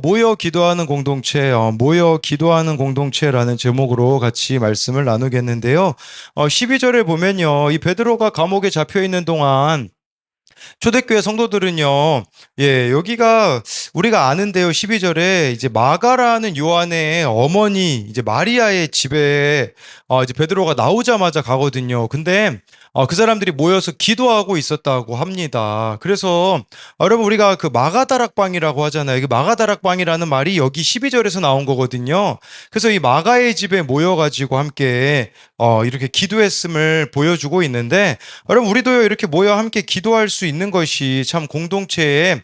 모여 기도하는 공동체, 모여 기도하는 공동체라는 제목으로 같이 말씀을 나누겠는데요. 12절에 보면요. 이 베드로가 감옥에 잡혀 있는 동안 초대교회 성도들은요, 여기가 우리가 아는데요. 12절에 이제 마가라는 요한의 어머니, 이제 마리아의 집에 이제 베드로가 나오자마자 가거든요. 근데 그 사람들이 모여서 기도하고 있었다고 합니다. 그래서 여러분 우리가 그 마가다락방이라고 하잖아요. 그 마가다락방이라는 말이 여기 12절에서 나온 거거든요. 그래서 이 마가의 집에 모여가지고 함께 이렇게 기도했음을 보여주고 있는데, 여러분 우리도요 이렇게 모여 함께 기도할 수 있는 것이 참 공동체에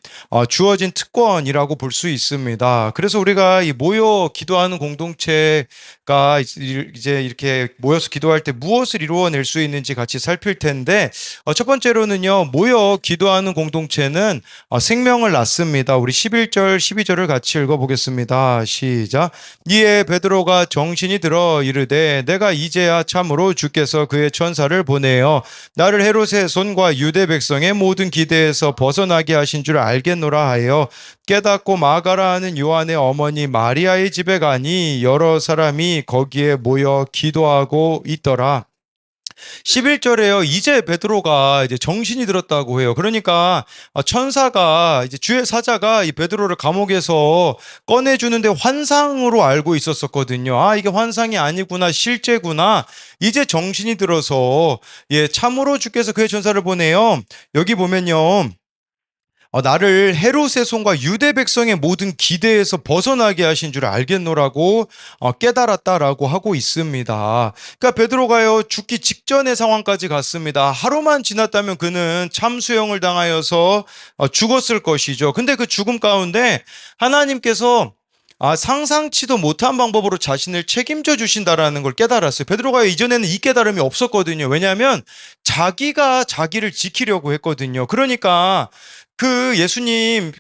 주어진 특권이라고 볼 수 있습니다. 그래서 우리가 이 모여 기도하는 공동체가 이제 이렇게 모여서 기도할 때 무엇을 이루어낼 수 있는지 같이 살필 텐데, 첫 번째로는요, 모여 기도하는 공동체는 생명을 낳습니다. 우리 11절 12절을 같이 읽어보겠습니다. 시작. 이에 베드로가 정신이 들어 이르되 내가 이제야 참으로 주께서 그의 천사를 보내어 나를 헤롯의 손과 유대 백성의 모든 기대에서 벗어나게 하신 줄 알겠노라 하여 깨닫고 마가라 하는 요한의 어머니 마리아의 집에 가니 여러 사람이 거기에 모여 기도하고 있더라. 11절에요. 이제 베드로가 이제 정신이 들었다고 해요. 그러니까 천사가 이제 주의 사자가 이 베드로를 감옥에서 꺼내주는데 환상으로 알고 있었거든요. 이게 환상이 아니구나, 실제구나. 이제 정신이 들어서 참으로 주께서 그의 천사를 보내요. 여기 보면요. 나를 헤롯의 손과 유대 백성의 모든 기대에서 벗어나게 하신 줄 알겠노라고 깨달았다라고 하고 있습니다. 그러니까 베드로가요 죽기 직전의 상황까지 갔습니다. 하루만 지났다면 그는 참수형을 당하여서 죽었을 것이죠. 근데 그 죽음 가운데 하나님께서 상상치도 못한 방법으로 자신을 책임져 주신다라는 걸 깨달았어요. 베드로가 이전에는 이 깨달음이 없었거든요. 왜냐하면 자기가 자기를 지키려고 했거든요. 그러니까 그 예수님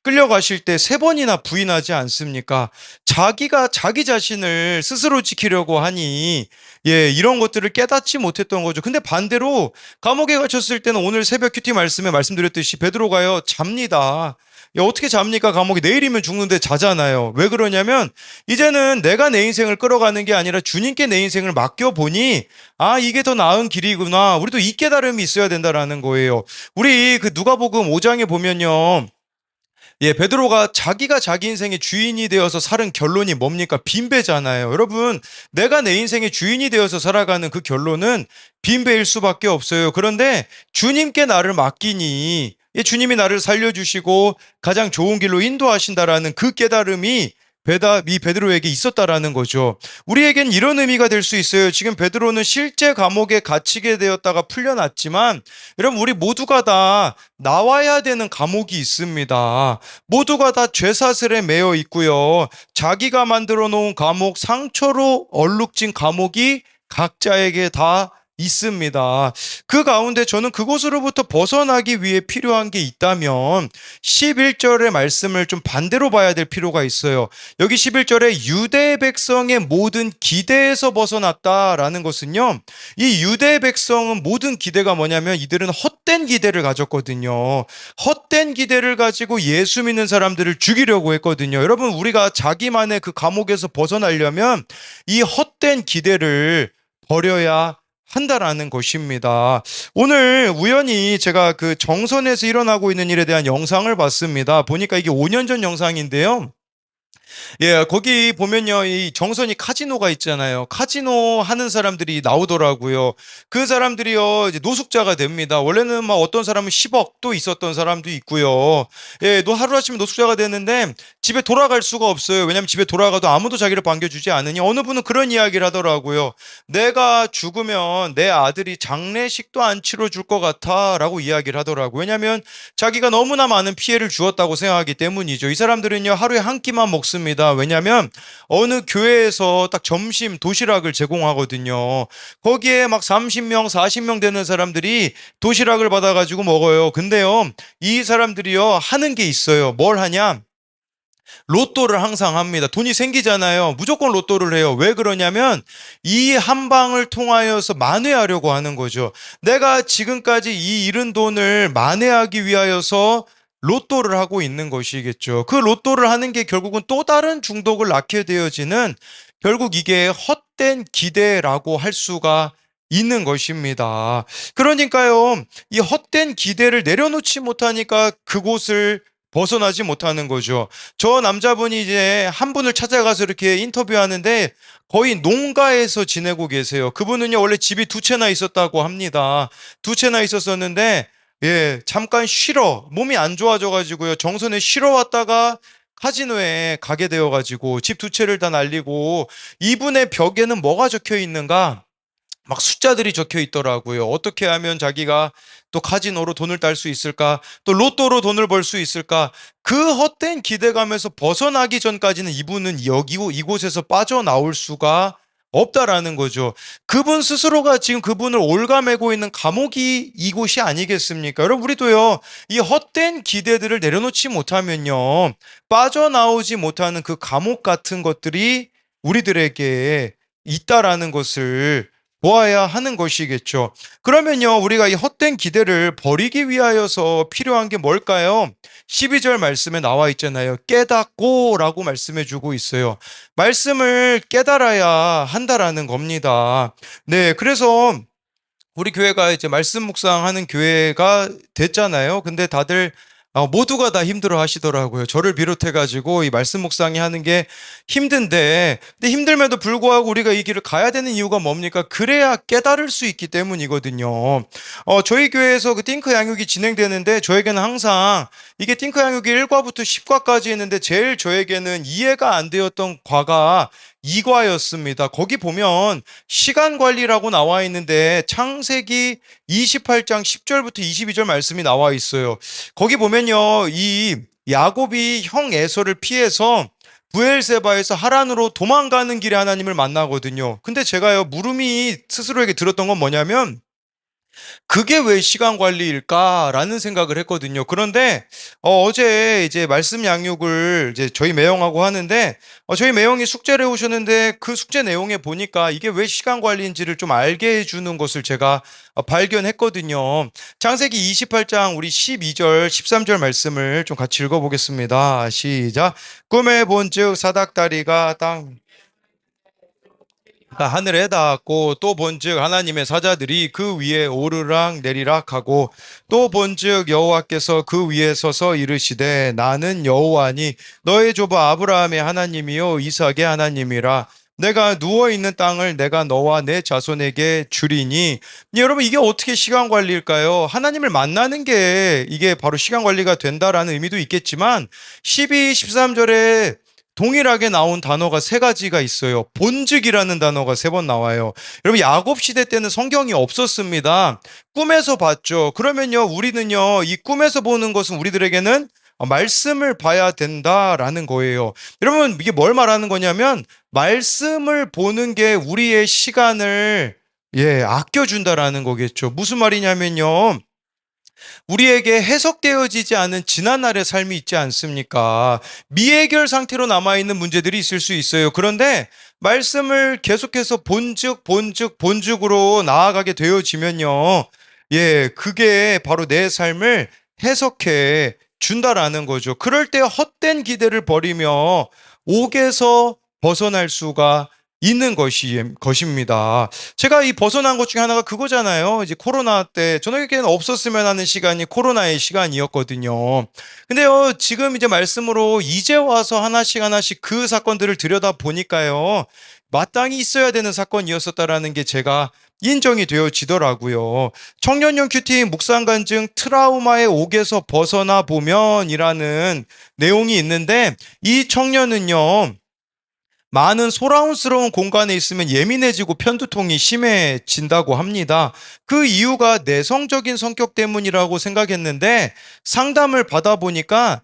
끌려가실 때 3번이나 부인하지 않습니까? 자기가 자기 자신을 스스로 지키려고 하니 이런 것들을 깨닫지 못했던 거죠. 근데 반대로 감옥에 갇혔을 때는 오늘 새벽 큐티 말씀에 말씀드렸듯이 베드로가요 잡니다. 어떻게 잡니까? 감옥에 내일이면 죽는데 자잖아요. 왜 그러냐면 이제는 내가 내 인생을 끌어가는 게 아니라 주님께 내 인생을 맡겨보니 이게 더 나은 길이구나. 우리도 이 깨달음이 있어야 된다라는 거예요. 우리 그 누가복음 5장에 보면요. 베드로가 자기가 자기 인생의 주인이 되어서 살은 결론이 뭡니까? 빈배잖아요. 여러분, 내가 내 인생의 주인이 되어서 살아가는 그 결론은 빈배일 수밖에 없어요. 그런데 주님께 나를 맡기니 주님이 나를 살려주시고 가장 좋은 길로 인도하신다라는 그 깨달음이 이 베드로에게 있었다라는 거죠. 우리에겐 이런 의미가 될 수 있어요. 지금 베드로는 실제 감옥에 갇히게 되었다가 풀려났지만 여러분 우리 모두가 다 나와야 되는 감옥이 있습니다. 모두가 다 죄사슬에 매여 있고요. 자기가 만들어 놓은 감옥, 상처로 얼룩진 감옥이 각자에게 다 있습니다. 그 가운데 저는 그곳으로부터 벗어나기 위해 필요한 게 있다면 11절의 말씀을 좀 반대로 봐야 될 필요가 있어요. 여기 11절에 유대 백성의 모든 기대에서 벗어났다라는 것은요, 이 유대 백성은 모든 기대가 뭐냐면 이들은 헛된 기대를 가졌거든요. 헛된 기대를 가지고 예수 믿는 사람들을 죽이려고 했거든요. 여러분 우리가 자기만의 그 감옥에서 벗어나려면 이 헛된 기대를 버려야 한다라는 것입니다. 오늘 우연히 제가 그 정선에서 일어나고 있는 일에 대한 영상을 봤습니다. 보니까 이게 5년 전 영상인데요. 거기 보면요, 이 정선이 카지노가 있잖아요. 카지노 하는 사람들이 나오더라고요. 그 사람들이요, 이제 노숙자가 됩니다. 원래는 막 어떤 사람은 10억도 있었던 사람도 있고요. 하루아침에 노숙자가 됐는데 집에 돌아갈 수가 없어요. 왜냐면 집에 돌아가도 아무도 자기를 반겨주지 않으니 어느 분은 그런 이야기를 하더라고요. 내가 죽으면 내 아들이 장례식도 안 치러줄 것 같아 라고 이야기를 하더라고요. 왜냐면 자기가 너무나 많은 피해를 주었다고 생각하기 때문이죠. 이 사람들은요, 하루에 한 끼만 먹습니다. 왜냐하면 어느 교회에서 딱 점심 도시락을 제공하거든요. 거기에 막 30명, 40명 되는 사람들이 도시락을 받아가지고 먹어요. 근데요, 이 사람들이요 하는 게 있어요. 뭘 하냐? 로또를 항상 합니다. 돈이 생기잖아요. 무조건 로또를 해요. 왜 그러냐면 이 한 방을 통하여서 만회하려고 하는 거죠. 내가 지금까지 이 잃은 돈을 만회하기 위하여서 로또를 하고 있는 것이겠죠. 그 로또를 하는 게 결국은 또 다른 중독을 낳게 되어지는, 결국 이게 헛된 기대라고 할 수가 있는 것입니다. 그러니까요, 이 헛된 기대를 내려놓지 못하니까 그곳을 벗어나지 못하는 거죠. 저 남자분이 이제 한 분을 찾아가서 이렇게 인터뷰하는데 거의 농가에서 지내고 계세요. 그분은요, 원래 집이 두 채나 있었다고 합니다. 두 채나 있었었는데, 예, 잠깐 쉬러, 몸이 안 좋아져가지고요, 정선에 쉬러 왔다가 카지노에 가게 되어가지고 집 두 채를 다 날리고, 이분의 벽에는 뭐가 적혀 있는가? 막 숫자들이 적혀 있더라고요. 어떻게 하면 자기가 또 카지노로 돈을 딸 수 있을까? 또 로또로 돈을 벌 수 있을까? 그 헛된 기대감에서 벗어나기 전까지는 이분은 여기 이곳에서 빠져나올 수가 없다라는 거죠. 그분 스스로가 지금 그분을 올가매고 있는 감옥이 이곳이 아니겠습니까? 여러분, 우리도요, 이 헛된 기대들을 내려놓지 못하면요, 빠져나오지 못하는 그 감옥 같은 것들이 우리들에게 있다라는 것을 보아야 하는 것이겠죠. 그러면요, 우리가 이 헛된 기대를 버리기 위하여서 필요한 게 뭘까요? 12절 말씀에 나와 있잖아요. 깨닫고 라고 말씀해 주고 있어요. 말씀을 깨달아야 한다라는 겁니다. 네, 그래서 우리 교회가 이제 말씀 묵상하는 교회가 됐잖아요. 근데 다들 모두가 다 힘들어 하시더라고요. 저를 비롯해가지고 이 말씀 묵상이 하는 게 힘든데, 근데 힘들면도 불구하고 우리가 이 길을 가야 되는 이유가 뭡니까? 그래야 깨달을 수 있기 때문이거든요. 저희 교회에서 그 띵크 양육이 진행되는데, 저에게는 항상 이게 띵크 양육이 1과부터 10과까지 했는데, 제일 저에게는 이해가 안 되었던 과가 2과였습니다. 거기 보면 시간 관리라고 나와 있는데 창세기 28장 10절부터 22절 말씀이 나와 있어요. 거기 보면요, 이 야곱이 형 에서를 피해서 부엘세바에서 하란으로 도망가는 길에 하나님을 만나거든요. 근데 제가요, 물음이 스스로에게 들었던 건 뭐냐면, 그게 왜 시간 관리일까라는 생각을 했거든요. 그런데 제 이제 말씀 양육을 이제 저희 매형하고 하는데, 저희 매형이 숙제를 해오셨는데 그 숙제 내용에 보니까 이게 왜 시간 관리인지를 좀 알게 해주는 것을 제가 발견했거든요. 창세기 28장 우리 12절 13절 말씀을 좀 같이 읽어보겠습니다. 시작. 꿈에 본즉 사닥다리가 땅 하늘에 닿았고, 또 본즉 하나님의 사자들이 그 위에 오르락 내리락 하고, 또 본즉 여호와께서 그 위에 서서 이르시되 나는 여호와니 너의 조부 아브라함의 하나님이요 이삭의 하나님이라. 내가 누워있는 땅을 내가 너와 내 자손에게 주리니. 여러분, 이게 어떻게 시간 관리일까요? 하나님을 만나는 게 이게 바로 시간 관리가 된다라는 의미도 있겠지만, 12, 13절에 동일하게 나온 단어가 세 가지가 있어요. 본즉이라는 단어가 세 번 나와요. 여러분, 야곱 시대 때는 성경이 없었습니다. 꿈에서 봤죠. 그러면요, 우리는요, 이 꿈에서 보는 것은 우리들에게는 말씀을 봐야 된다라는 거예요. 여러분, 이게 뭘 말하는 거냐면, 말씀을 보는 게 우리의 시간을 아껴준다라는 거겠죠. 무슨 말이냐면요, 우리에게 해석되어지지 않은 지난날의 삶이 있지 않습니까? 미해결 상태로 남아있는 문제들이 있을 수 있어요. 그런데 말씀을 계속해서 본죽으로 나아가게 되어지면요, 그게 바로 내 삶을 해석해 준다라는 거죠. 그럴 때 헛된 기대를 버리며 옥에서 벗어날 수가 있는 것입니다. 제가 이 벗어난 것 중에 하나가 그거잖아요. 이제 코로나 때 저녁에는 없었으면 하는 시간이 코로나의 시간이었거든요. 근데요, 지금 이제 말씀으로 이제 와서 하나씩 하나씩 그 사건들을 들여다 보니까요, 마땅히 있어야 되는 사건이었었다라는 게 제가 인정이 되어지더라고요. 청년용 큐티 묵상 간증 트라우마의 옥에서 벗어나 보면이라는 내용이 있는데, 이 청년은요, 많은 소라운스러운 공간에 있으면 예민해지고 편두통이 심해진다고 합니다. 그 이유가 내성적인 성격 때문이라고 생각했는데, 상담을 받아보니까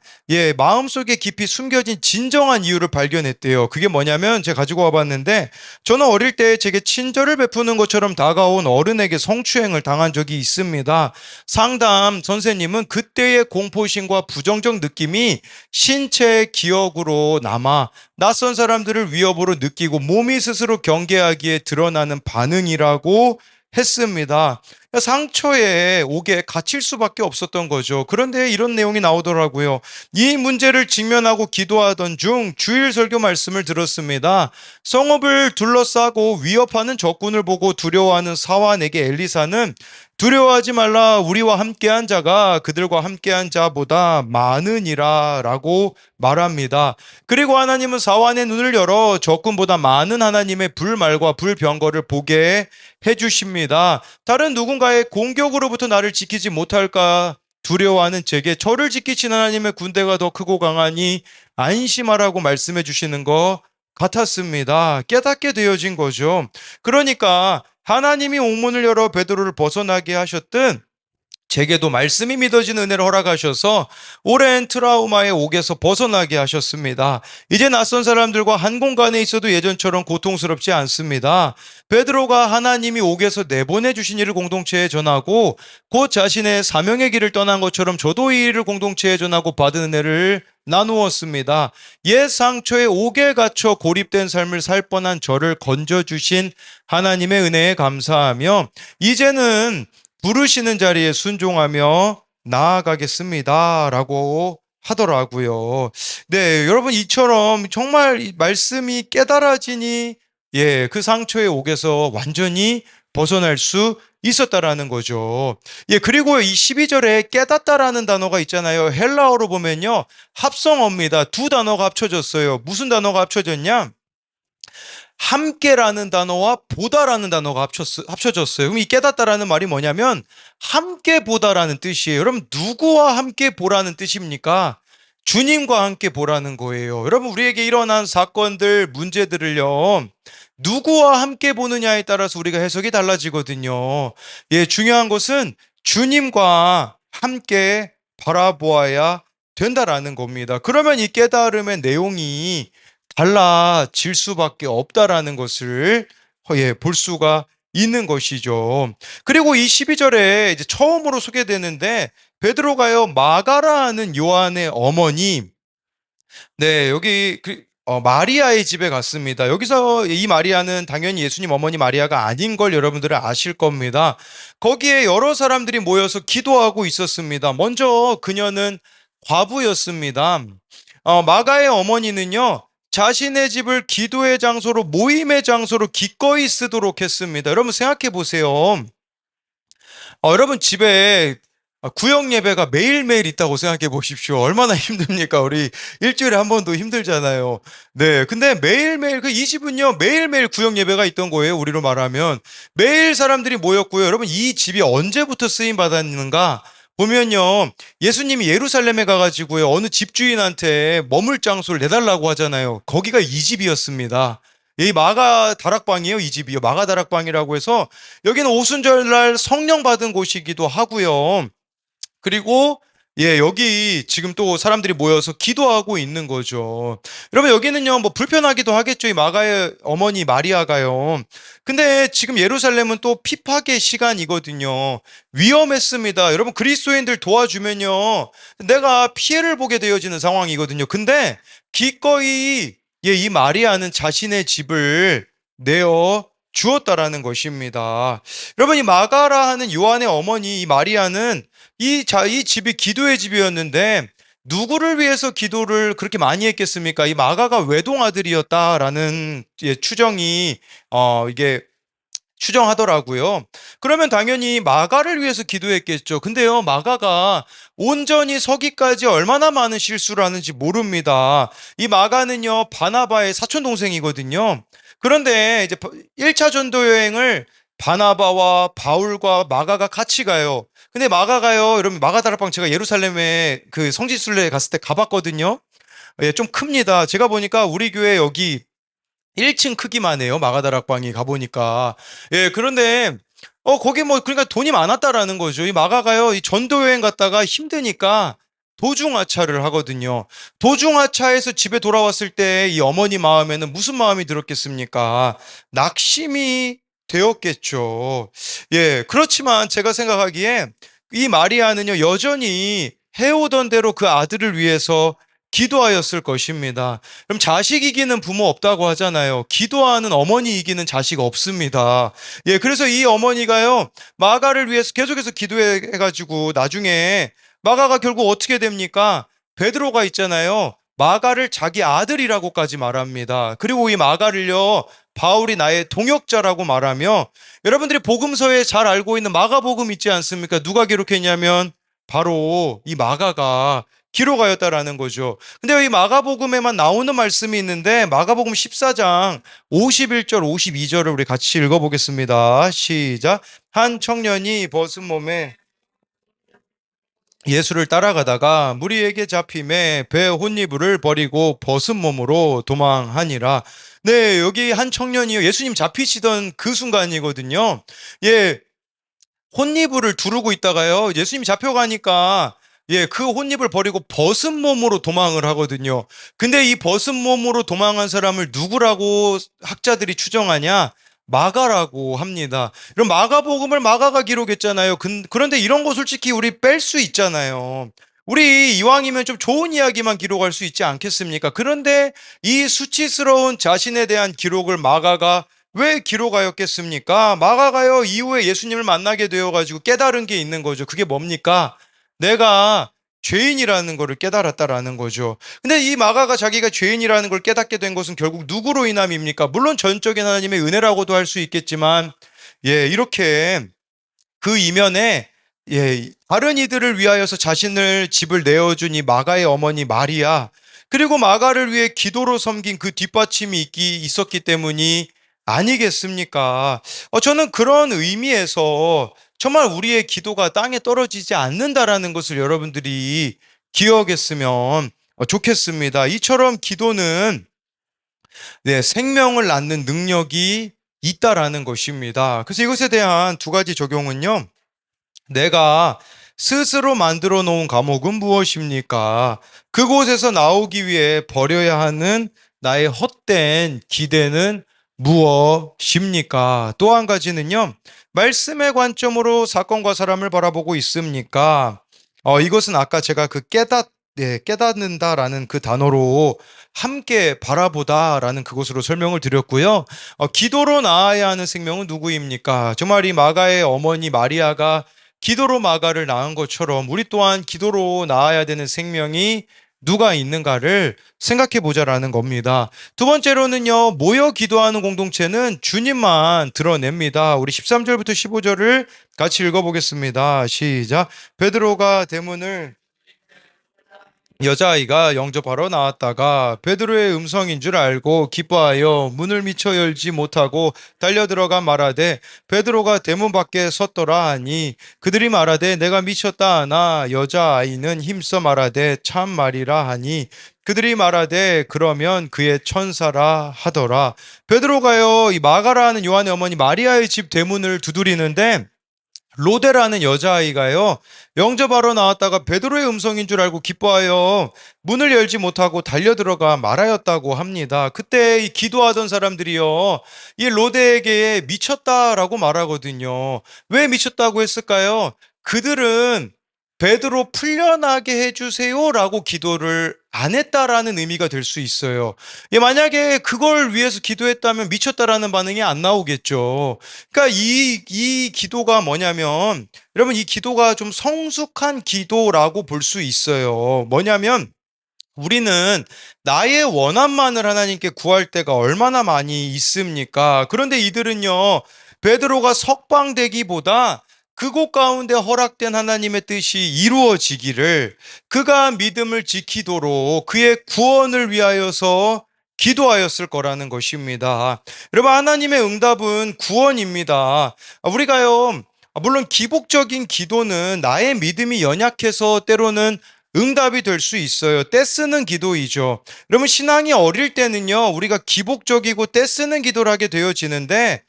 마음속에 깊이 숨겨진 진정한 이유를 발견했대요. 그게 뭐냐면, 제가 가지고 와봤는데, 저는 어릴 때 제게 친절을 베푸는 것처럼 다가온 어른에게 성추행을 당한 적이 있습니다. 상담 선생님은 그때의 공포심과 부정적 느낌이 신체 기억으로 남아 낯선 사람들을 위협으로 느끼고 몸이 스스로 경계하기에 드러나는 반응이라고 했습니다. 상처에 옥에 갇힐 수밖에 없었던 거죠. 그런데 이런 내용이 나오더라고요. 이 문제를 직면하고 기도하던 중 주일 설교 말씀을 들었습니다. 성읍을 둘러싸고 위협하는 적군을 보고 두려워하는 사환에게 엘리사는 두려워하지 말라, 우리와 함께한 자가 그들과 함께한 자보다 많으니라 라고 말합니다. 그리고 하나님은 사환의 눈을 열어 적군보다 많은 하나님의 불말과 불병거를 보게 해주십니다. 다른 누군가의 공격으로부터 나를 지키지 못할까 두려워하는 제게 저를 지키신 하나님의 군대가 더 크고 강하니 안심하라고 말씀해 주시는 것 같았습니다. 깨닫게 되어진 거죠. 그러니까 하나님이 옥문을 열어 베드로를 벗어나게 하셨든 제게도 말씀이 믿어지는 은혜를 허락하셔서 오랜 트라우마의 옥에서 벗어나게 하셨습니다. 이제 낯선 사람들과 한 공간에 있어도 예전처럼 고통스럽지 않습니다. 베드로가 하나님이 옥에서 내보내 주신 일을 공동체에 전하고 곧 자신의 사명의 길을 떠난 것처럼 저도 이 일을 공동체에 전하고 받은 은혜를 나누었습니다. 옛 상처에 옥에 갇혀 고립된 삶을 살 뻔한 저를 건져주신 하나님의 은혜에 감사하며 이제는 부르시는 자리에 순종하며 나아가겠습니다 라고 하더라고요. 네, 여러분 이처럼 정말 이 말씀이 깨달아지니 그 상처의 옥에서 완전히 벗어날 수 있었다라는 거죠. 그리고 이 12절에 깨닫다라는 단어가 있잖아요. 헬라어로 보면요, 합성어입니다. 두 단어가 합쳐졌어요. 무슨 단어가 합쳐졌냐? 함께라는 단어와 보다라는 단어가 합쳐졌어요. 그럼 이 깨닫다라는 말이 뭐냐면 함께 보다라는 뜻이에요. 여러분, 누구와 함께 보라는 뜻입니까? 주님과 함께 보라는 거예요. 여러분, 우리에게 일어난 사건들, 문제들을요, 누구와 함께 보느냐에 따라서 우리가 해석이 달라지거든요. 중요한 것은 주님과 함께 바라보아야 된다라는 겁니다. 그러면 이 깨달음의 내용이 달라질 수밖에 없다라는 것을 볼 수가 있는 것이죠. 그리고 이 12절에 이제 처음으로 소개되는데 베드로가요, 마가라 하는 요한의 어머니, 여기 마리아의 집에 갔습니다. 여기서 이 마리아는 당연히 예수님 어머니 마리아가 아닌 걸 여러분들은 아실 겁니다. 거기에 여러 사람들이 모여서 기도하고 있었습니다. 먼저 그녀는 과부였습니다. 마가의 어머니는요, 자신의 집을 기도의 장소로, 모임의 장소로 기꺼이 쓰도록 했습니다. 여러분 생각해 보세요. 여러분 집에 구역 예배가 매일매일 있다고 생각해 보십시오. 얼마나 힘듭니까? 우리 일주일에 한 번도 힘들잖아요. 네. 근데 매일매일, 이 집은요, 매일매일 구역 예배가 있던 거예요. 우리로 말하면. 매일 사람들이 모였고요. 여러분, 이 집이 언제부터 쓰임 받았는가? 보면요, 예수님이 예루살렘에 가가지고요, 어느 집주인한테 머물 장소를 내달라고 하잖아요. 거기가 이 집이었습니다. 이 마가 다락방이에요. 이 집이요. 마가 다락방이라고 해서 여기는 오순절날 성령 받은 곳이기도 하고요. 그리고 여기 지금 또 사람들이 모여서 기도하고 있는 거죠. 여러분, 여기는요, 뭐 불편하기도 하겠죠. 이 마가의 어머니 마리아가요. 근데 지금 예루살렘은 또 핍박의 시간이거든요. 위험했습니다. 여러분, 그리스도인들 도와주면요, 내가 피해를 보게 되어지는 상황이거든요. 근데 기꺼이 이 마리아는 자신의 집을 내어 주었다라는 것입니다. 여러분, 이 마가라 하는 요한의 어머니 이 마리아는 이 집이 기도의 집이었는데 누구를 위해서 기도를 그렇게 많이 했겠습니까? 이 마가가 외동아들이었다라는 추정이 이게 추정하더라고요. 그러면 당연히 마가를 위해서 기도했겠죠. 근데요, 마가가 온전히 서기까지 얼마나 많은 실수를 하는지 모릅니다. 이 마가는요, 바나바의 사촌 동생이거든요. 그런데 이제 1차 전도 여행을 바나바와 바울과 마가가 같이 가요. 근데 마가가요, 여러분, 마가 다락방 제가 예루살렘에 그 성지순례에 갔을 때 가봤거든요. 좀 큽니다. 제가 보니까 우리 교회 여기 1층 크기만 해요. 마가 다락방이 가보니까. 그런데 거기 뭐 그러니까 돈이 많았다라는 거죠. 이 마가가요, 이 전도 여행 갔다가 힘드니까 도중하차를 하거든요. 도중하차에서 집에 돌아왔을 때 이 어머니 마음에는 무슨 마음이 들었겠습니까? 낙심이 되었겠죠. 그렇지만 제가 생각하기에 이 마리아는요, 여전히 해오던 대로 그 아들을 위해서 기도하였을 것입니다. 그럼 자식 이기는 부모 없다고 하잖아요. 기도하는 어머니 이기는 자식 없습니다. 예, 그래서 이 어머니가요, 마가를 위해서 계속해서 기도해가지고 나중에 마가가 결국 어떻게 됩니까? 베드로가 있잖아요. 마가를 자기 아들이라고까지 말합니다. 그리고 이 마가를요, 바울이 나의 동역자라고 말하며, 여러분들이 복음서에 잘 알고 있는 마가복음 있지 않습니까? 누가 기록했냐면 바로 이 마가가 기록하였다라는 거죠. 근데 이 마가복음에만 나오는 말씀이 있는데 마가복음 14장 51절 52절을 우리 같이 읽어보겠습니다. 시작. 한 청년이 벗은 몸에 예수를 따라가다가 무리에게 잡힘에 배 혼니부를 버리고 벗은 몸으로 도망하니라. 네, 여기 한 청년이요, 예수님 잡히시던 그 순간이거든요. 예, 혼니부를 두르고 있다가요, 예수님이 잡혀가니까 예, 그 혼입을 버리고 벗은 몸으로 도망을 하거든요. 근데 이 벗은 몸으로 도망한 사람을 누구라고 학자들이 추정하냐? 마가라고 합니다. 그럼 마가복음을 마가가 기록했잖아요. 그런데 이런 거 솔직히 우리 뺄 수 있잖아요. 우리 이왕이면 좀 좋은 이야기만 기록할 수 있지 않겠습니까? 그런데 이 수치스러운 자신에 대한 기록을 마가가 왜 기록하였겠습니까? 마가가요, 이후에 예수님을 만나게 되어가지고 깨달은 게 있는 거죠. 그게 뭡니까? 내가 죄인이라는 것을 깨달았다라는 거죠. 근데 이 마가가 자기가 죄인이라는 걸 깨닫게 된 것은 결국 누구로 인함입니까? 물론 전적인 하나님의 은혜라고도 할 수 있겠지만, 예, 이렇게 그 이면에 다른 이들을 위하여서 자신을 집을 내어준 이 마가의 어머니 마리아, 그리고 마가를 위해 기도로 섬긴 그 뒷받침이 있었기 때문이 아니겠습니까? 저는 그런 의미에서 정말 우리의 기도가 땅에 떨어지지 않는다라는 것을 여러분들이 기억했으면 좋겠습니다. 이처럼 기도는 생명을 낳는 능력이 있다라는 것입니다. 그래서 이것에 대한 두 가지 적용은요, 내가 스스로 만들어 놓은 감옥은 무엇입니까? 그곳에서 나오기 위해 버려야 하는 나의 헛된 기대는 무엇입니까? 또 한 가지는요, 말씀의 관점으로 사건과 사람을 바라보고 있습니까? 이것은 아까 제가 그 깨닫는다라는 그 단어로 함께 바라보다라는 그것으로 설명을 드렸고요. 기도로 나아야 하는 생명은 누구입니까? 정말 이 마가의 어머니 마리아가 기도로 마가를 낳은 것처럼 우리 또한 기도로 나아야 되는 생명이 누가 있는가를 생각해 보자라는 겁니다. 두 번째로는요, 모여 기도하는 공동체는 주님만 드러냅니다. 우리 13절부터 15절을 같이 읽어보겠습니다. 시작. 베드로가 대문을 여자아이가 영접하러 나왔다가 베드로의 음성인 줄 알고 기뻐하여 문을 미처 열지 못하고 달려들어가 말하되 베드로가 대문 밖에 섰더라 하니 그들이 말하되 내가 미쳤다 하나 여자아이는 힘써 말하되 참 말이라 하니 그들이 말하되 그러면 그의 천사라 하더라. 베드로가요, 이 마가라 하는 요한의 어머니 마리아의 집 대문을 두드리는데 로데라는 여자아이가요, 영접하러 나왔다가 베드로의 음성인 줄 알고 기뻐하여 문을 열지 못하고 달려들어가 말하였다고 합니다. 그때 이 기도하던 사람들이요, 이 로데에게 미쳤다라고 말하거든요. 왜 미쳤다고 했을까요? 그들은 베드로 풀려나게 해주세요라고 기도를 안 했다라는 의미가 될 수 있어요. 만약에 그걸 위해서 기도했다면 미쳤다라는 반응이 안 나오겠죠. 그러니까 이 기도가 뭐냐면, 여러분, 이 기도가 좀 성숙한 기도라고 볼 수 있어요. 뭐냐면, 우리는 나의 원함만을 하나님께 구할 때가 얼마나 많이 있습니까? 그런데 이들은요, 베드로가 석방되기보다 그곳 가운데 허락된 하나님의 뜻이 이루어지기를, 그가 믿음을 지키도록 그의 구원을 위하여서 기도하였을 거라는 것입니다. 여러분, 하나님의 응답은 구원입니다. 우리가요, 물론 기복적인 기도는 나의 믿음이 연약해서 때로는 응답이 될 수 있어요. 떼쓰는 기도이죠. 여러분, 신앙이 어릴 때는요, 우리가 기복적이고 떼쓰는 기도를 하게 되어지는데,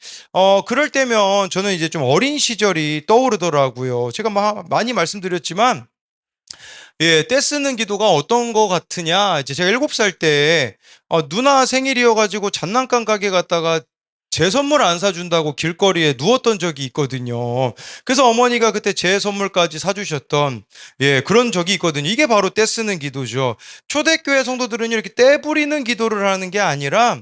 그럴 때면 저는 이제 좀 어린 시절이 떠오르더라고요. 제가 많이 말씀드렸지만, 예, 떼쓰는 기도가 어떤 거 같으냐. 이제 제가 7살 때, 누나 생일이어가지고 장난감 가게 갔다가 제 선물 안 사준다고 길거리에 누웠던 적이 있거든요. 그래서 어머니가 그때 제 선물까지 사주셨던, 그런 적이 있거든요. 이게 바로 떼쓰는 기도죠. 초대교회 성도들은 이렇게 떼 부리는 기도를 하는 게 아니라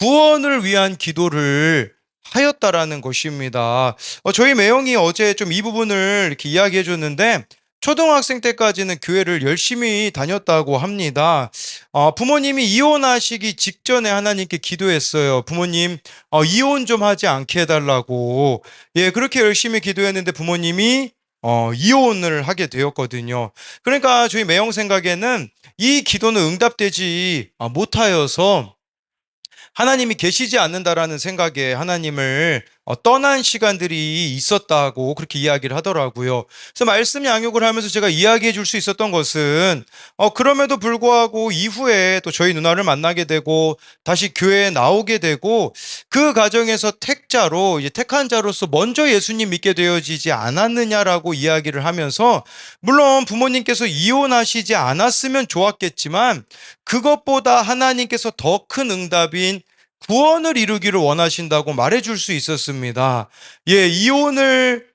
구원을 위한 기도를 하였다라는 것입니다. 저희 매형이 어제 좀 이 부분을 이렇게 이야기해 줬는데, 초등학생 때까지는 교회를 열심히 다녔다고 합니다. 부모님이 이혼하시기 직전에 하나님께 기도했어요. 부모님, 이혼 좀 하지 않게 해달라고. 그렇게 열심히 기도했는데 부모님이 이혼을 하게 되었거든요. 그러니까 저희 매형 생각에는 이 기도는 응답되지 못하여서 하나님이 계시지 않는다라는 생각에 하나님을 떠난 시간들이 있었다고 그렇게 이야기를 하더라고요. 그래서 말씀 양육을 하면서 제가 이야기해 줄 수 있었던 것은 그럼에도 불구하고 이후에 또 저희 누나를 만나게 되고 다시 교회에 나오게 되고 그 과정에서 택자로 이제 택한 자로서 먼저 예수님 믿게 되어지지 않았느냐라고 이야기를 하면서 물론 부모님께서 이혼하시지 않았으면 좋았겠지만 그것보다 하나님께서 더 큰 응답인 구원을 이루기를 원하신다고 말해줄 수 있었습니다. 이혼을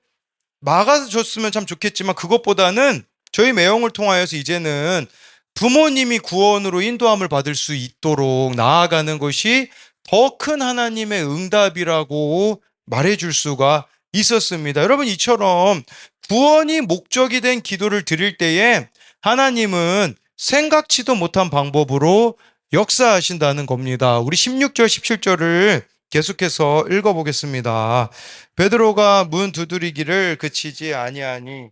막아줬으면 참 좋겠지만 그것보다는 저희 매형을 통하여서 이제는 부모님이 구원으로 인도함을 받을 수 있도록 나아가는 것이 더 큰 하나님의 응답이라고 말해줄 수가 있었습니다. 여러분, 이처럼 구원이 목적이 된 기도를 드릴 때에 하나님은 생각지도 못한 방법으로 역사하신다는 겁니다. 우리 16절, 17절을 계속해서 읽어보겠습니다. 베드로가 문 두드리기를 그치지 아니하니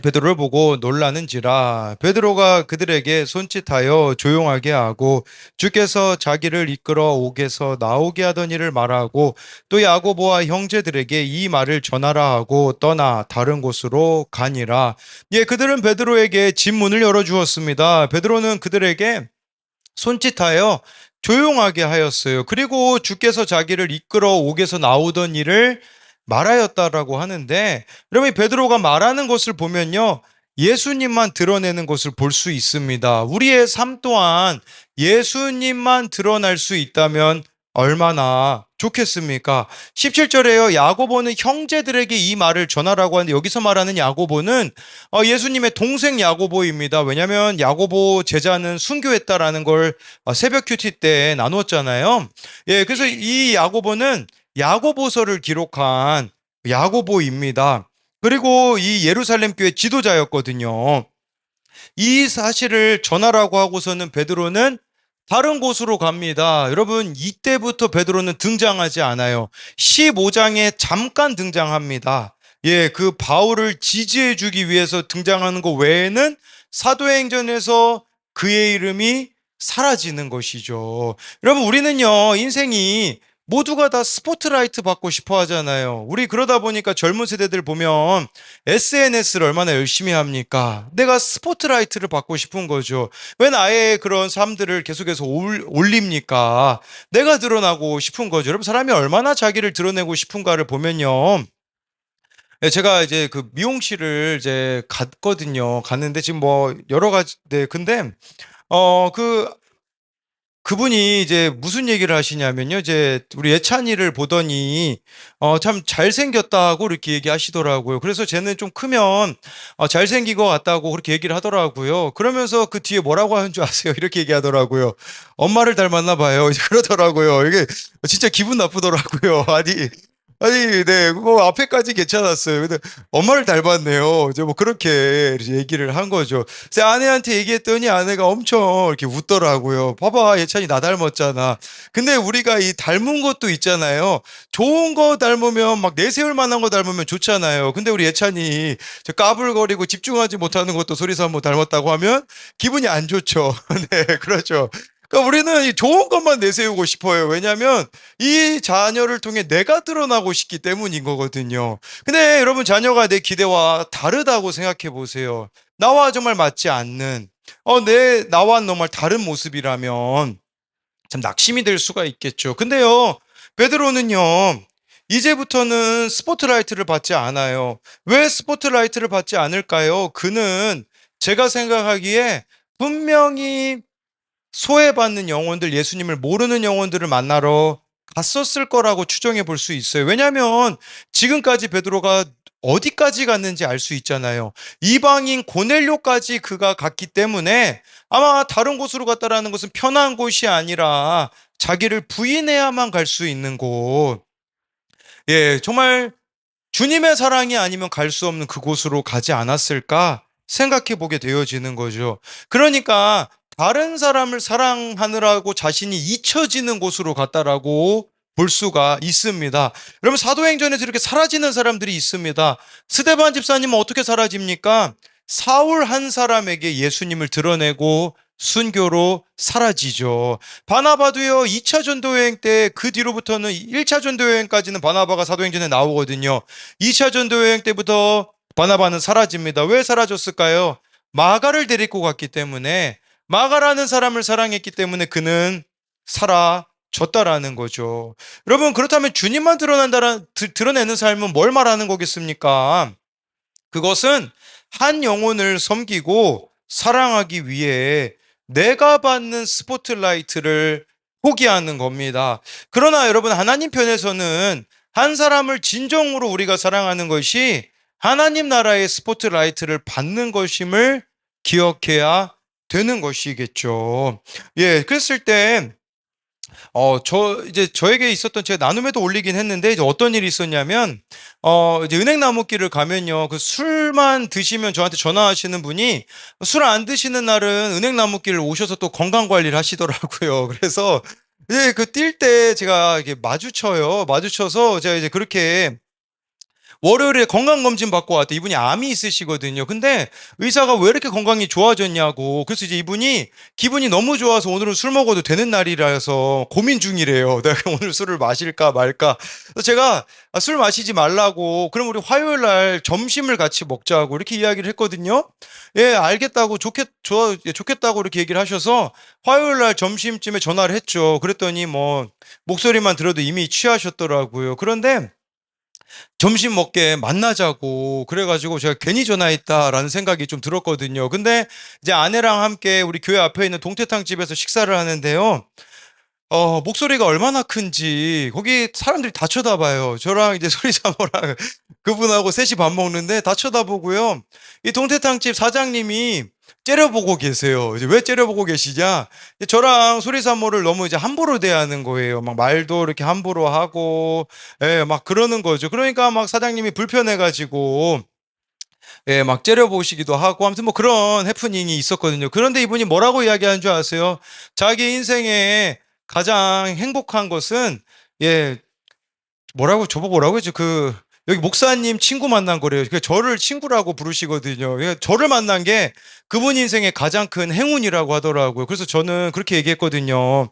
베드로를 보고 놀라는지라. 베드로가 그들에게 손짓하여 조용하게 하고 주께서 자기를 이끌어 옥에서 나오게 하던 일을 말하고 또 야고보와 형제들에게 이 말을 전하라 하고 떠나 다른 곳으로 가니라. 그들은 베드로에게 집 문을 열어주었습니다. 베드로는 그들에게 손짓하여 조용하게 하였어요. 그리고 주께서 자기를 이끌어 옥에서 나오던 일을 말하였다라고 하는데, 여러분, 베드로가 말하는 것을 보면요, 예수님만 드러내는 것을 볼 수 있습니다. 우리의 삶 또한 예수님만 드러날 수 있다면 얼마나 좋겠습니까? 17절에요. 야고보는 형제들에게 이 말을 전하라고 하는데, 여기서 말하는 야고보는 예수님의 동생 야고보입니다. 왜냐하면 야고보 제자는 순교했다라는 걸 새벽 큐티 때 나눴잖아요. 그래서 이 야고보는 야고보서를 기록한 야고보입니다. 그리고 이 예루살렘 교회 지도자였거든요. 이 사실을 전하라고 하고서는 베드로는 다른 곳으로 갑니다. 여러분, 이때부터 베드로는 등장하지 않아요. 15장에 잠깐 등장합니다. 그 바울을 지지해 주기 위해서 등장하는 것 외에는 사도행전에서 그의 이름이 사라지는 것이죠. 여러분, 우리는요, 인생이 모두가 다 스포트라이트 받고 싶어 하잖아요. 우리 그러다 보니까 젊은 세대들 보면 SNS를 얼마나 열심히 합니까? 내가 스포트라이트를 받고 싶은 거죠. 왜 나의 그런 삶들을 계속해서 올립니까? 내가 드러나고 싶은 거죠. 여러분, 사람이 얼마나 자기를 드러내고 싶은가를 보면요. 제가 이제 그 미용실을 이제 갔거든요. 갔는데 지금 뭐 여러 가지, 근데, 그분이 이제 무슨 얘기를 하시냐면요. 이제 우리 예찬이를 보더니 참 잘생겼다고 이렇게 얘기하시더라고요. 그래서 쟤는 좀 크면 잘생긴 것 같다고 그렇게 얘기를 하더라고요. 그러면서 그 뒤에 뭐라고 하는 줄 아세요? 이렇게 얘기하더라고요. 엄마를 닮았나 봐요. 이제 그러더라고요. 이게 진짜 기분 나쁘더라고요. 아니, 네, 그거 앞에까지 괜찮았어요. 근데 엄마를 닮았네요. 이제 뭐 그렇게 얘기를 한 거죠. 제 아내한테 얘기했더니 아내가 엄청 이렇게 웃더라고요. 봐봐, 예찬이 나 닮았잖아. 근데 우리가 이 닮은 것도 있잖아요. 좋은 거 닮으면 막 내세울 만한 거 닮으면 좋잖아요. 근데 우리 예찬이 저 까불거리고 집중하지 못하는 것도 소리산모 닮았다고 하면 기분이 안 좋죠. 네, 그렇죠. 그러니까 우리는 이 좋은 것만 내세우고 싶어요. 왜냐하면 이 자녀를 통해 내가 드러나고 싶기 때문인 거거든요. 근데 여러분, 자녀가 내 기대와 다르다고 생각해 보세요. 나와 정말 맞지 않는, 나와 정말 다른 모습이라면 참 낙심이 될 수가 있겠죠. 근데요, 베드로는요, 이제부터는 스포트라이트를 받지 않아요. 왜 스포트라이트를 받지 않을까요? 그는 제가 생각하기에 분명히 소외받는 영혼들, 예수님을 모르는 영혼들을 만나러 갔었을 거라고 추정해 볼 수 있어요. 왜냐하면 지금까지 베드로가 어디까지 갔는지 알 수 있잖아요. 이방인 고넬료까지 그가 갔기 때문에 아마 다른 곳으로 갔다라는 것은 편한 곳이 아니라 자기를 부인해야만 갈 수 있는 곳. 예, 정말 주님의 사랑이 아니면 갈 수 없는 그곳으로 가지 않았을까 생각해 보게 되어지는 거죠. 그러니까 다른 사람을 사랑하느라고 자신이 잊혀지는 곳으로 갔다라고 볼 수가 있습니다. 여러분, 사도행전에서 이렇게 사라지는 사람들이 있습니다. 스데반 집사님은 어떻게 사라집니까? 사울 한 사람에게 예수님을 드러내고 순교로 사라지죠. 바나바도요, 2차 전도여행 때 그 뒤로부터는 1차 전도여행까지는 바나바가 사도행전에 나오거든요. 2차 전도여행 때부터 바나바는 사라집니다. 왜 사라졌을까요? 마가를 데리고 갔기 때문에, 마가라는 사람을 사랑했기 때문에 그는 사라졌다라는 거죠. 여러분, 그렇다면 주님만 드러내는 삶은 뭘 말하는 거겠습니까? 그것은 한 영혼을 섬기고 사랑하기 위해 내가 받는 스포트라이트를 포기하는 겁니다. 그러나 여러분, 하나님 편에서는 한 사람을 진정으로 우리가 사랑하는 것이 하나님 나라의 스포트라이트를 받는 것임을 기억해야 되는 것이겠죠. 예, 그랬을 때 이제 저에게 있었던, 제가 나눔에도 올리긴 했는데, 이제 어떤 일이 있었냐면, 이제 은행 나무길을 가면요, 그 술만 드시면 저한테 전화하시는 분이 술 안 드시는 날은 은행 나무길을 오셔서 또 건강 관리를 하시더라고요. 그래서 이제 그 뛸 때 제가 이게 마주쳐서 제가 이제 그렇게 월요일에 건강검진 받고 왔대. 이분이 암이 있으시거든요. 근데 의사가 왜 이렇게 건강이 좋아졌냐고. 그래서 이제 이분이 기분이 너무 좋아서 오늘은 술 먹어도 되는 날이라서 고민 중이래요. 내가 오늘 술을 마실까 말까. 그래서 제가 술 마시지 말라고, 그럼 우리 화요일 날 점심을 같이 먹자고 이렇게 이야기를 했거든요. 예, 알겠다고, 좋겠다고 이렇게 얘기를 하셔서 화요일 날 점심쯤에 전화를 했죠. 그랬더니 뭐 목소리만 들어도 이미 취하셨더라고요. 그런데 점심 먹게 만나자고 그래가지고 제가 괜히 전화했다라는 생각이 좀 들었거든요. 근데 이제 아내랑 함께 우리 교회 앞에 있는 동태탕 집에서 식사를 하는데요. 목소리가 얼마나 큰지 거기 사람들이 다 쳐다봐요. 저랑 이제 소리사모랑 그분하고 셋이 밥 먹는데 다 쳐다보고요. 이 동태탕집 사장님이 째려보고 계세요. 이제 왜 째려보고 계시냐? 이제 저랑 소리사모를 너무 이제 함부로 대하는 거예요. 막 말도 이렇게 함부로 하고, 예, 막 그러는 거죠. 그러니까 막 사장님이 불편해가지고, 예, 막 째려보시기도 하고, 아무튼 뭐 그런 해프닝이 있었거든요. 그런데 이분이 뭐라고 이야기하는 줄 아세요? 자기 인생에 가장 행복한 것은, 예, 저보고 뭐라고 했죠? 여기 목사님 친구 만난 거래요. 저를 친구라고 부르시거든요. 저를 만난 게 그분 인생의 가장 큰 행운이라고 하더라고요. 그래서 저는 그렇게 얘기했거든요.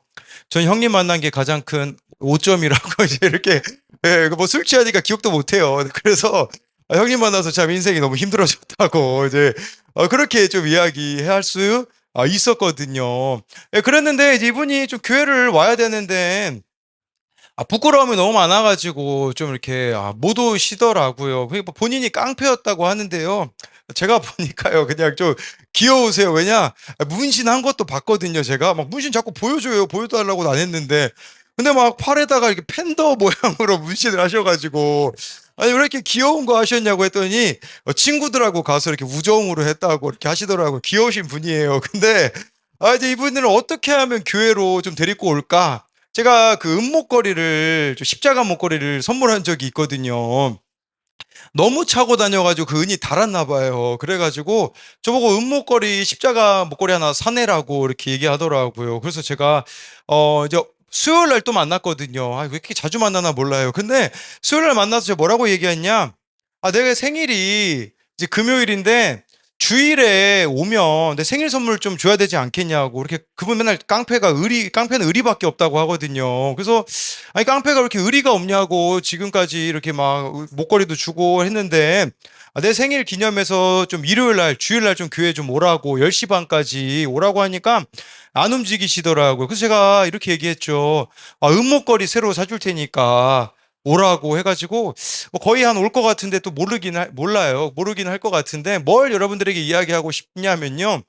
전 형님 만난 게 가장 큰 5점이라고 이제 이렇게, 예, 뭐 술 취하니까 기억도 못 해요. 그래서 형님 만나서 참 인생이 너무 힘들어졌다고 이제 그렇게 좀 이야기할 수 있었거든요. 예, 그랬는데 이제 이분이 좀 교회를 와야 되는데 부끄러움이 너무 많아가지고 좀 이렇게 못 오시더라고요. 뭐 본인이 깡패였다고 하는데요. 제가 보니까요, 그냥 좀 귀여우세요. 왜냐, 문신한 것도 봤거든요. 제가 막 문신 자꾸 보여줘요. 보여달라고는 안 했는데, 근데 막 팔에다가 이렇게 팬더 모양으로 문신을 하셔가지고, 아니 왜 이렇게 귀여운 거 하셨냐고 했더니 친구들하고 가서 이렇게 우정으로 했다고 이렇게 하시더라고요. 귀여우신 분이에요. 근데 이제 이분들은 어떻게 하면 교회로 좀 데리고 올까? 제가 그 은목걸이를, 십자가 목걸이를 선물한 적이 있거든요. 너무 차고 다녀가지고 그 은이 닳았나 봐요. 그래가지고 저보고 은목걸이, 십자가 목걸이 하나 사내라고 이렇게 얘기하더라고요. 그래서 제가 이제 수요일 날 또 만났거든요. 왜 이렇게 자주 만나나 몰라요. 근데 수요일 날 만나서 제가 뭐라고 얘기했냐? 내가 생일이 이제 금요일인데 주일에 오면 내 생일 선물 좀 줘야 되지 않겠냐고. 이렇게 그분 맨날 깡패는 의리밖에 없다고 하거든요. 그래서 아니 깡패가 왜 이렇게 의리가 없냐고, 지금까지 이렇게 막 목걸이도 주고 했는데 내 생일 기념해서 좀 일요일 날 주일 날 좀 교회 좀 오라고, 10시 반까지 오라고 하니까 안 움직이시더라고요. 그래서 제가 이렇게 얘기했죠. 은목걸이 새로 사줄 테니까 오라고 해가지고 뭐 거의 한 올 것 같은데 또 몰라요. 모르긴 할 것 같은데 뭘 여러분들에게 이야기하고 싶냐면요.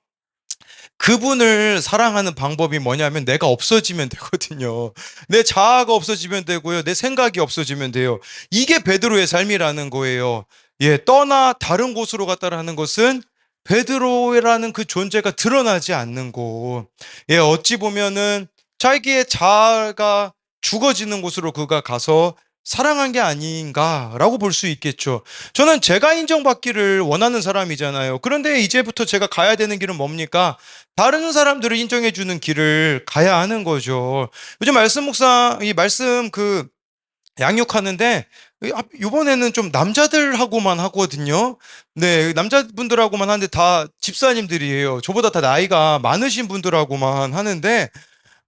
그분을 사랑하는 방법이 뭐냐면 내가 없어지면 되거든요. 내 자아가 없어지면 되고요. 내 생각이 없어지면 돼요. 이게 베드로의 삶이라는 거예요. 예, 떠나 다른 곳으로 갔다라는 것은 베드로라는 그 존재가 드러나지 않는 곳. 예, 어찌 보면은 자기의 자아가 죽어지는 곳으로 그가 가서 사랑한 게 아닌가라고 볼 수 있겠죠. 저는 제가 인정받기를 원하는 사람이잖아요. 그런데 이제부터 제가 가야 되는 길은 뭡니까? 다른 사람들을 인정해주는 길을 가야 하는 거죠. 요즘 말씀 묵상, 이 말씀 양육하는데, 이번에는 좀 남자들하고만 하거든요. 네, 남자분들하고만 하는데 다 집사님들이에요. 저보다 다 나이가 많으신 분들하고만 하는데,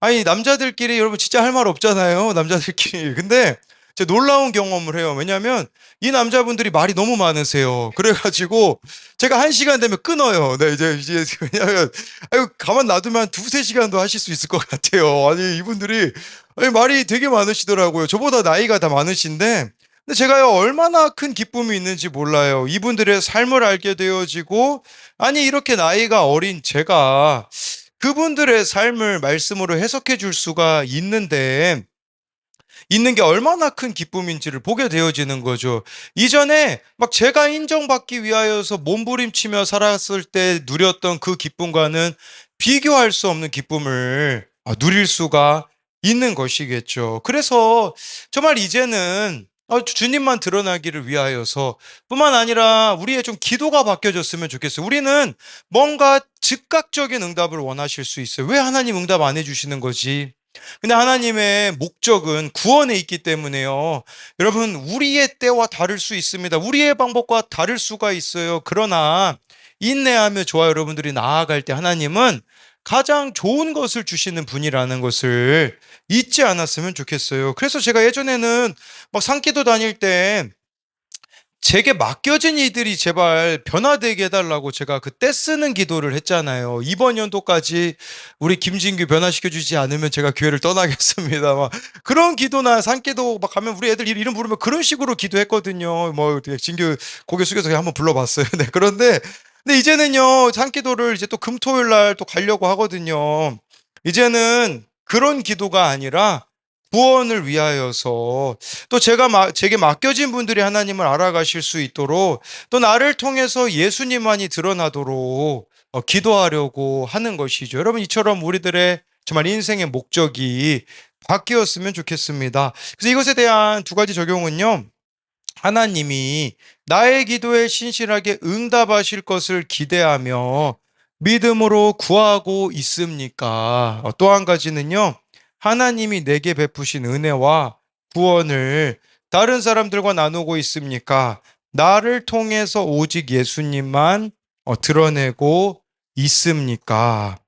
아니, 남자들끼리 여러분 진짜 할 말 없잖아요. 남자들끼리. 근데 제가 놀라운 경험을 해요. 왜냐하면 이 남자분들이 말이 너무 많으세요. 그래가지고 제가 한 시간 되면 끊어요. 네, 이제 왜냐하면 아유, 가만 놔두면 한 두세 시간도 하실 수 있을 것 같아요. 아니, 이분들이 아니, 말이 되게 많으시더라고요. 저보다 나이가 다 많으신데 근데 제가요, 얼마나 큰 기쁨이 있는지 몰라요. 이분들의 삶을 알게 되어지고, 아니, 이렇게 나이가 어린 제가 그분들의 삶을 말씀으로 해석해 줄 수가 있는 게 얼마나 큰 기쁨인지를 보게 되어지는 거죠. 이전에 막 제가 인정받기 위하여서 몸부림치며 살았을 때 누렸던 그 기쁨과는 비교할 수 없는 기쁨을 누릴 수가 있는 것이겠죠. 그래서 정말 이제는 주님만 드러나기를 위하여서 뿐만 아니라 우리의 좀 기도가 바뀌어졌으면 좋겠어요. 우리는 뭔가 즉각적인 응답을 원하실 수 있어요. 왜 하나님 응답 안 해주시는 거지? 근데 하나님의 목적은 구원에 있기 때문에요. 여러분, 우리의 때와 다를 수 있습니다. 우리의 방법과 다를 수가 있어요. 그러나 인내하며 저와 여러분들이 나아갈 때 하나님은 가장 좋은 것을 주시는 분이라는 것을 잊지 않았으면 좋겠어요. 그래서 제가 예전에는 막 산기도 다닐 때 제게 맡겨진 이들이 제발 변화되게 해달라고 제가 그때 쓰는 기도를 했잖아요. 이번 연도까지 우리 김진규 변화시켜주지 않으면 제가 교회를 떠나겠습니다. 막 그런 기도나 산기도 막 가면 우리 애들 이름 부르면 그런 식으로 기도했거든요. 뭐 진규 고개 숙여서 한번 불러봤어요. 네, 근데 이제는요, 산기도를 이제 또 금토일 날 또 가려고 하거든요. 이제는 그런 기도가 아니라 구원을 위하여서 또 제게 맡겨진 분들이 하나님을 알아가실 수 있도록 또 나를 통해서 예수님만이 드러나도록 기도하려고 하는 것이죠. 여러분, 이처럼 우리들의 정말 인생의 목적이 바뀌었으면 좋겠습니다. 그래서 이것에 대한 두 가지 적용은요. 하나님이 나의 기도에 신실하게 응답하실 것을 기대하며 믿음으로 구하고 있습니까? 또 한 가지는요. 하나님이 내게 베푸신 은혜와 구원을 다른 사람들과 나누고 있습니까? 나를 통해서 오직 예수님만 드러내고 있습니까?